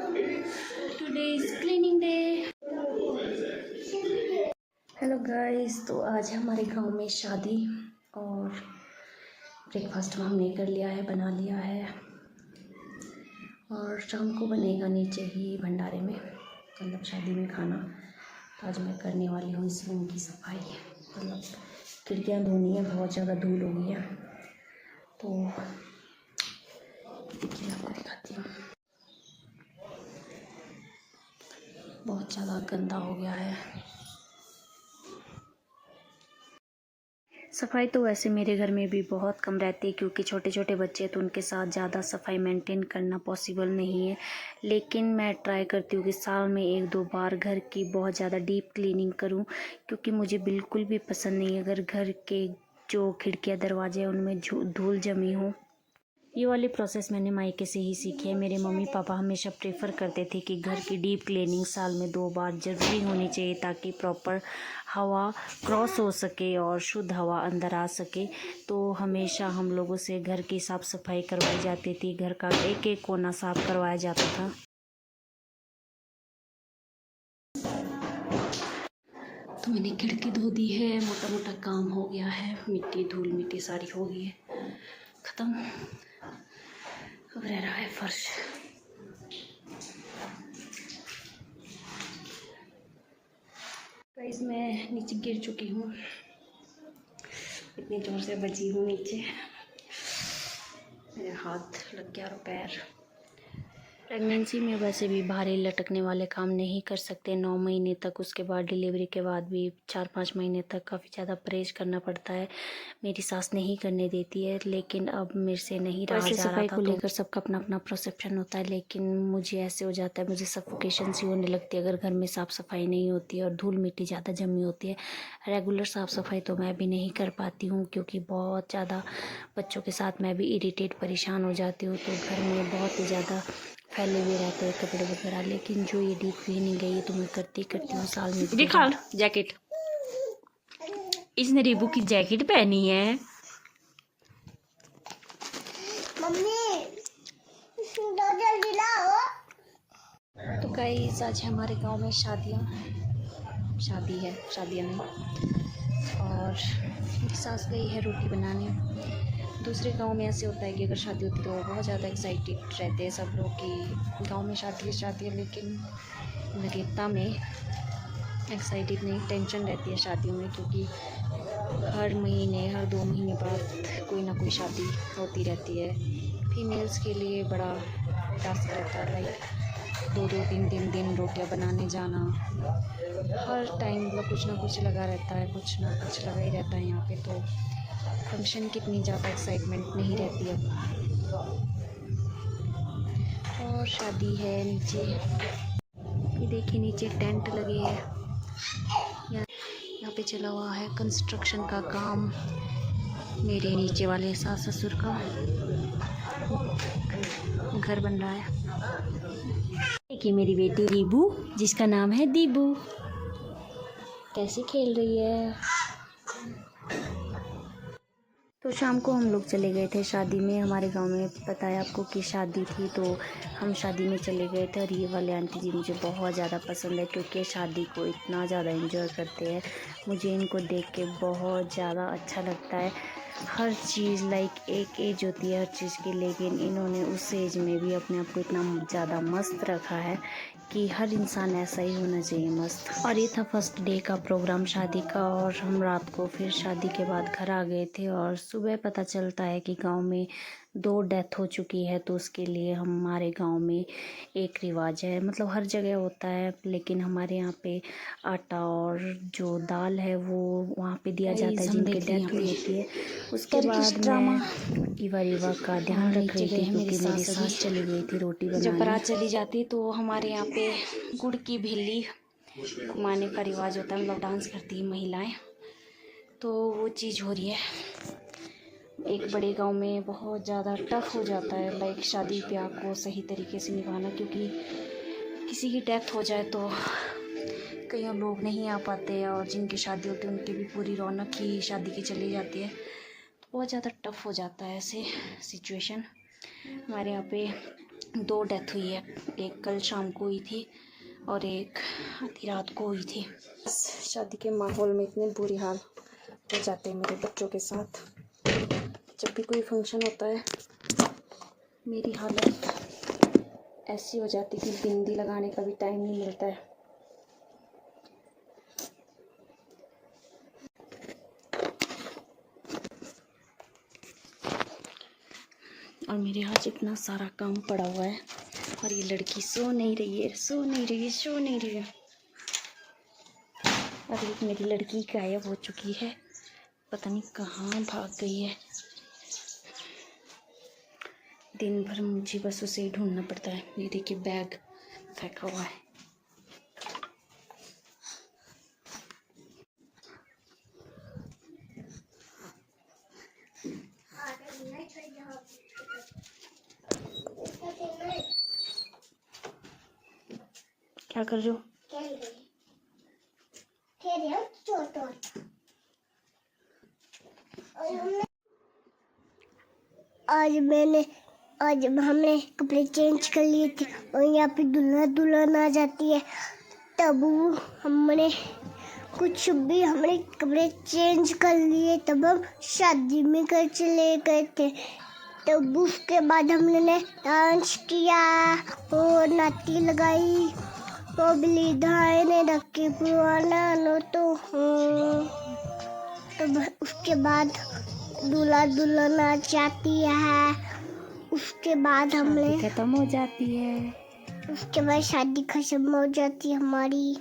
Today is cleaning day. Hello guys, तो आज हमारे गांव में शादी और ब्रेकफास्ट हमने कर लिया है, बना लिया है और शाम को बनेगा नीचे ही भंडारे में, मतलब शादी में खाना। तो आज मैं करने वाली हूँ इस रूम की सफाई, मतलब खिड़कियाँ धोनी है, बहुत ज़्यादा धूल हो गई है। तो देखिए आपको दिखाती हूँ, बहुत ज़्यादा गंदा हो गया है। सफाई तो वैसे मेरे घर में भी बहुत कम रहती है, क्योंकि छोटे छोटे बच्चे हैं तो उनके साथ ज़्यादा सफाई मेंटेन करना पॉसिबल नहीं है। लेकिन मैं ट्राई करती हूँ कि साल में 1-2 बार घर की बहुत ज़्यादा डीप क्लीनिंग करूँ, क्योंकि मुझे बिल्कुल भी पसंद नहीं है अगर घर के जो खिड़कियाँ दरवाजे हैं उनमें धूल जमी हो। ये वाली प्रोसेस मैंने मायके से ही सीखी है। मेरे मम्मी पापा हमेशा प्रेफर करते थे कि घर की डीप क्लीनिंग साल में 2 बार ज़रूरी होनी चाहिए, ताकि प्रॉपर हवा क्रॉस हो सके और शुद्ध हवा अंदर आ सके। तो हमेशा हम लोगों से घर की साफ़ सफाई करवाई जाती थी, घर का एक एक कोना साफ़ करवाया जाता था। तो मैंने खिड़की धो दी है, मोटा मोटा काम हो गया है, मिट्टी धूल मिट्टी सारी हो गई है ख़त्म। अब रह रहा है फर्श। गाइस, मैं नीचे गिर चुकी हूँ, इतनी जोर से बची हूँ नीचे, मेरे हाथ लग गया और पैर। प्रेगनेंसी में वैसे भी भारी लटकने वाले काम नहीं कर सकते 9 महीने तक। उसके बाद डिलीवरी के बाद भी 4-5 महीने तक काफ़ी ज़्यादा परहेज करना पड़ता है। मेरी सास नहीं करने देती है, लेकिन अब मेरे से नहीं रहा जा रहा था। सफाई को लेकर सबका अपना अपना परसेप्शन होता है, लेकिन मुझे ऐसे हो जाता है, मुझे सफोकेशन सी होने लगती है अगर घर में साफ़ सफाई नहीं होती है और धूल मिट्टी ज़्यादा जमी होती है। रेगुलर साफ़ सफाई तो मैं भी नहीं कर पाती हूँ, क्योंकि बहुत ज़्यादा बच्चों के साथ मैं भी इरिटेट परेशान हो जाती हूँ। तो घर में बहुत ही ज़्यादा फैले हुए रहते हैं कपड़े वगैरह। लेकिन जो ये डीप क्लीनिंग है ये तो मैं करती हूँ साल में। दिखा जैकेट, इसने रीबू की जैकेट पहनी है। मम्मी जल्दी लाओ। तो गाइस, आज हमारे गांव में शादी है, शादियाँ नहीं। और मेरी सास गई है रोटी बनाने। दूसरे गांव में ऐसे होता है कि अगर शादी होती है तो बहुत ज़्यादा एक्साइटेड रहते हैं सब लोग कि गांव में शादी है, लेकिन नगेता में एक्साइटेड नहीं, टेंशन रहती है शादियों में, क्योंकि हर महीने हर 2 महीने बाद कोई ना कोई शादी होती रहती है। फीमेल्स के लिए बड़ा टास्क रहता है, लाइक 2-2 3-3 दिन रोटियां बनाने जाना, हर टाइम मतलब कुछ ना कुछ लगा रहता है, कुछ ना कुछ लगा ही रहता है यहाँ पे। तो फंक्शन की इतनी ज़्यादा एक्साइटमेंट नहीं रहती है। और शादी है नीचे, ये देखिए नीचे टेंट लगे है, यहाँ पे चला हुआ है कंस्ट्रक्शन का काम। मेरे नीचे वाले सास ससुर का घर बन रहा है। देखिए मेरी बेटी रीबू, जिसका नाम है दीबू, कैसे खेल रही है। तो शाम को हम लोग चले गए थे शादी में। हमारे गांव में पता है आपको कि शादी थी, तो हम शादी में चले गए थे। और ये वाले आंटी जी मुझे बहुत ज़्यादा पसंद है, क्योंकि शादी को इतना ज़्यादा एंजॉय करते हैं। मुझे इनको देख के बहुत ज़्यादा अच्छा लगता है। हर चीज़ लाइक एक एज होती है हर चीज़ की, लेकिन इन्होंने उस एज में भी अपने आप को इतना ज़्यादा मस्त रखा है कि हर इंसान ऐसा ही होना चाहिए, मस्त। और ये था फर्स्ट डे का प्रोग्राम शादी का, और हम रात को फिर शादी के बाद घर आ गए थे। और सुबह पता चलता है कि गांव में 2 डेथ हो चुकी है। तो उसके लिए हमारे गांव में एक रिवाज है, मतलब हर जगह होता है, लेकिन हमारे यहाँ पे आटा और जो दाल है वो वहाँ पे दिया जाता है जिनकी डेथ हुई होती है। उसके बाद मैं ईवा का ध्यान रख रही थी, क्योंकि मेरी सास चली गई थी रोटी बनाने। जब बारात चली जाती तो हमारे यहाँ पे गुड़ की भेली घुमाने का रिवाज होता है, मतलब डांस करती है महिलाएं। तो वो चीज़ हो रही है। एक बड़े गांव में बहुत ज़्यादा टफ हो जाता है लाइक शादी ब्याह को सही तरीके से निभाना, क्योंकि किसी की डेथ हो जाए तो कई लोग नहीं आ पाते, और जिनकी शादी होती है उनकी भी पूरी रौनक ही शादी की चली जाती है। तो बहुत ज़्यादा टफ हो जाता है ऐसे सिचुएशन। हमारे यहाँ पे 2 डेथ हुई है, एक कल शाम को हुई थी और एक आधी रात को हुई थी। शादी के माहौल में इतने बुरी हाल हो जाते हैं मेरे बच्चों के साथ। जब भी कोई फंक्शन होता है मेरी हालत ऐसी हो जाती कि बिंदी लगाने का भी टाइम नहीं मिलता है। और मेरे हाथ इतना सारा काम पड़ा हुआ है और ये लड़की सो नहीं रही है। और एक मेरी लड़की गायब हो चुकी है, पता नहीं कहाँ भाग गई है। दिन भर मुझे बस उसे ही ढूंढना पड़ता है। ये देखिए बैग फेंका हुआ है। क्या कर रहे हो? आज हमने कपड़े चेंज कर लिए थे और यहाँ पे दूल्हा दुल्हन आ जाती है। तब हमने कपड़े चेंज कर लिए, तब हम शादी में घर चले गए थे। तब उसके बाद हमने डांस किया और नाटी लगाई और बिल्ली धाने रखे पुराना नो तो तब उसके बाद दूल्हा दुल्हन आ जाती है। उसके बाद शादी खत्म हो जाती है। उसके बाद शादी खत्म हो जाती है हमारी।